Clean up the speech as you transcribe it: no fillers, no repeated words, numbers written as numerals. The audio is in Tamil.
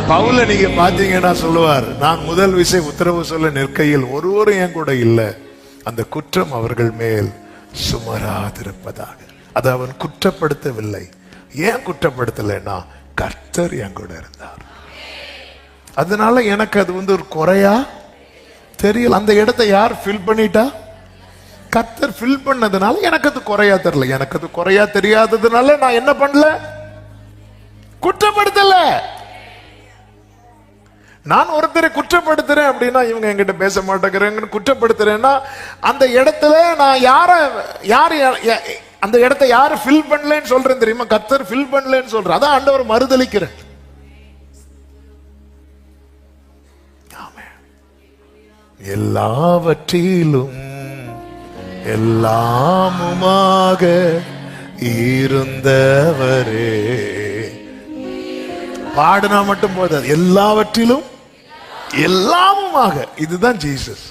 பவுல நீங்க பாத்தீங்கன்னா சொல்லுவார், நான் முதல் விசை உத்தரவு சொல்ல நிற்கையில் ஒருவரும் என் கூட இல்லை, அந்த குற்றம் அவர்கள் மேல் சுமராதிருப்பதாக. அதை அவன் குற்றப்படுத்தவில்லை. ஏன் குற்றப்படுத்தலைன்னா கர்த்தர் என் கூட இருந்தார். அதனால எனக்கு அது ஒரு குறையா தெரியல. அந்த இடத்தை யார் ஃபில் பண்ணிட்டா? கர்த்தர் ஃபில் பண்ணதுனால எனக்கு அது குறையா தெரியல. எனக்கு அது குறையா தெரியாததுனால நான் என்ன பண்ணல? குற்றப்படுத்தல. நான் ஒருத்தரை குற்றப்படுத்துறேன் அப்படின்னா இவங்க என்கிட்ட பேச மாட்டேங்கிறாங்க குற்றப்படுத்துறேன்னா அந்த இடத்துல நான் யாரு அந்த இடத்தை யாரு ஃபில் பண்ணலன்னு சொல்றேன் தெரியுமா? கர்த்தர் ஃபில் பண்ணலன்னு சொல்றேன். அதான் ஆண்டவர் மறுதலிக்கிறேன். எல்லாவற்றிலும் எல்லாமுமாக இருந்தவரே. பாடுனா மட்டும் போதாது, எல்லாவற்றிலும் எல்லாமுமாக. இதுதான் ஜீசஸ்.